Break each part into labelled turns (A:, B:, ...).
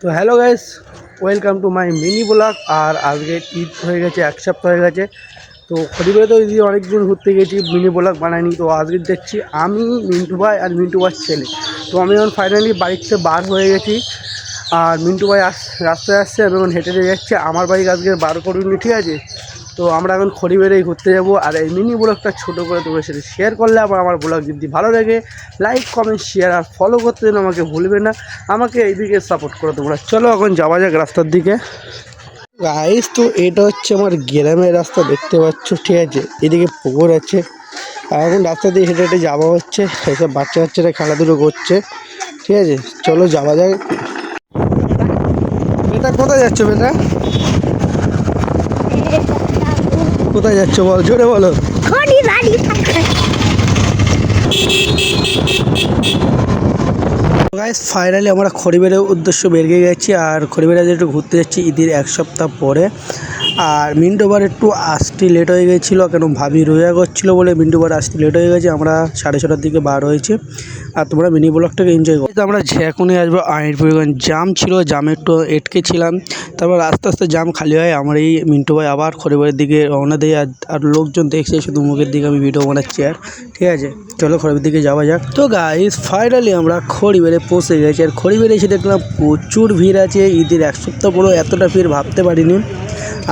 A: তো hello guys, welcome to my mini blog. আর আজকে ঈদ হয়ে গেছে, এক সপ্তাহ হয়ে গেছে। তো খড়িবাড়ি তো ঈদে অনেকদিন ঘুরতে গেছি, মিনি ব্লগ বানাইনি। তো আজকে দেখছি আমি, মিন্টু ভাই আর মিন্টু ভাইয়ের ছেলে। তো আমি এখন ফাইনালি বাড়িতে বার হয়ে গেছি। আর মিন্টু ভাই রাস্তায় আসছে, আমি এখন হেঁটে যাচ্ছে। আমার বাইক আজকে বার করিনি, ঠিক আছে। তো আমরা এখন খড়িবাড়ি ঘুরতে যাব। আর এই মিনি ব্লগটা ছোটো করে তোমার সাথে শেয়ার করলে আমার ব্লগ যদি ভালো লাগে, লাইক কমেন্ট শেয়ার আর ফলো করতে যেন আমাকে ভুলবে না। আমাকে এইদিকে সাপোর্ট করো তোমরা। চলো এখন যাওয়া যাক রাস্তার দিকে। গাইস, তো এটা হচ্ছে আমার গ্রামের রাস্তা, দেখতে পাচ্ছ, ঠিক আছে। এদিকে পুকুর আছে। আর এখন রাস্তা দিয়ে হেঁটে হেঁটে যাওয়া হচ্ছে। এইসব বাচ্চা বাচ্চারা খেলাধুলো করছে, ঠিক আছে। চলো যাওয়া যাক। বেটা কোথায় যাচ্ছ? বেটা কোথায় যাচ্ছ বল, জোরে বলো। গাইস, ফাইনালি আমরা খড়িবাড়ির উদ্দেশ্য বেরিয়ে গেছি। আর খড়িবাড়ি একটু ঘুরতে যাচ্ছি ঈদের এক সপ্তাহ পরে। আর মিন্টুবার একটু আসতে লেট হয়ে গেছিলো, কেন ভাবি রোজা করছিলো বলে মিন্টুবার আসতে লেট হয়ে গেছে। আমরা 6:30টার দিকে বার হয়েছি। আর তোমরা মিনি ব্লগটাকে এনজয় করো। আমরা ঝেকুনে আসবো আইনপুরগঞ্জ। জাম ছিল, জামে একটু এটকে ছিলাম। তারপর আস্তে আস্তে জাম খালি হয়। আমার এই মিন্টু ভাই আবার খড়িবাড়ির দিকে রওনা দেয়। আর লোকজন দেখছে শুধু মুখের দিকে আমি ভিডিও বানাচ্ছি। আর ঠিক আছে, চলো খড়িবাড়ির দিকে যাওয়া যাক। তো গাইস, ফাইনালি আমরা খড়িবাড়ি পৌঁছে গেছি। আর খড়িবাড়ি এসে দেখলাম প্রচুর ভিড় আছে। ঈদের এক সপ্তাহ পরেও এতটা ভিড় ভাবতে পারিনি।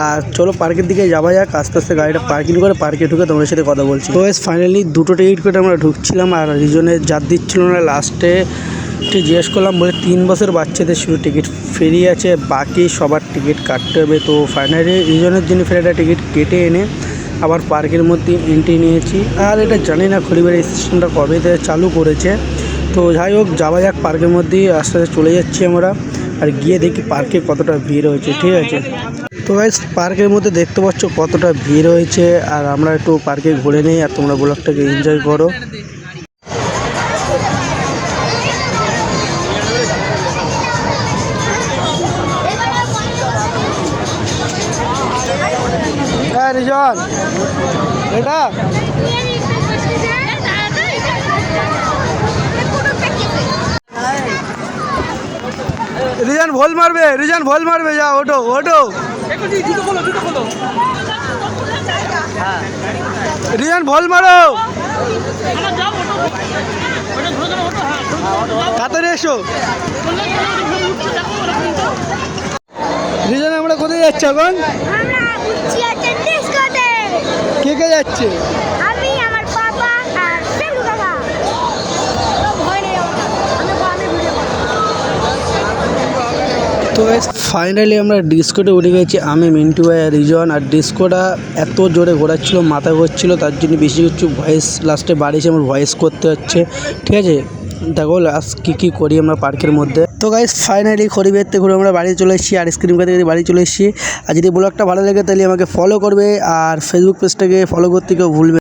A: আর চলো পার্কের দিকে যাওয়া যাক। আস্তে আস্তে গাড়িটা পার্কিং করে পার্কে ঢুকে তোমাদের সাথে কথা বলছি। তো ফাইনালি দুটো টিকিট করে আমরা ঢুকছিলাম। আর রিজনের যার দিচ্ছিল না, লাস্টে জিজ্ঞেস করলাম, বলে 3 বছর বাচ্চাদের শুধু টিকিট ফ্রি আছে, বাকি সবার টিকিট কাটতে হবে। তো ফাইনালি রিজনের জন্য ফের টিকিট কেটে এনে আবার পার্কের মধ্যে এন্ট্রি নিয়েছি। আর এটা জানি না খড়িবাড়ি স্টেশনটা কবে থেকে চালু করেছে। তো যাই হোক, যাওয়া যাক পার্কের মধ্যেই। আস্তে আস্তে চলে যাচ্ছি আমরা। আর গিয়ে দেখি পার্কে কতটা ভিড় হয়েছে, ঠিক আছে। তো গাইস, পার্কের মধ্যে দেখতে পাচ্ছ কতটা ভিড় হয়েছে। আর আমরা একটু পার্কে ঘুরে নেই, আর তোমরা ব্লগটাকে এনজয় করো। হ্যাঁ রিজন, এটা রিজন ভোল মারবে, রিজন ভোল মারবে, যা ওঠো ওঠো। রিজন ভোল মারো, তাড়াতাড়ি এসো। রিজন, আমরা কোথায় যাচ্ছি এখন? কে কে যাচ্ছে?
B: আমি, আমার বাবা আর ফেলু কাকা।
A: তো ফাইনালি আমরা ডিস্কোতে উঠে গেছি, আমি, মিন্টু ভাই আর রিজন। আর ডিস্কোটা এত জোরে ঘোরাচ্ছিল, মাথা ঘুরছিল, তার জন্য বেশি কিছু ভয়েস লাস্টে বাড়িয়েছে, আমার ভয়েস করতে হচ্ছে, ঠিক আছে। দেখো লাস্ট কী করি আমরা পার্কের মধ্যে। তো গাইস, ফাইনালি খড়িবাড়িতে ঘুরে আমরা বাড়ি চলে এসেছি। আর আইসক্রিম খেতে খেতে বাড়ি চলে এসেছি। আর যদি ব্লগটা ভালো লাগে তাহলে আমাকে ফলো করবে। আর ফেসবুক পেজটাকে ফলো করতে কেউ ভুলবে।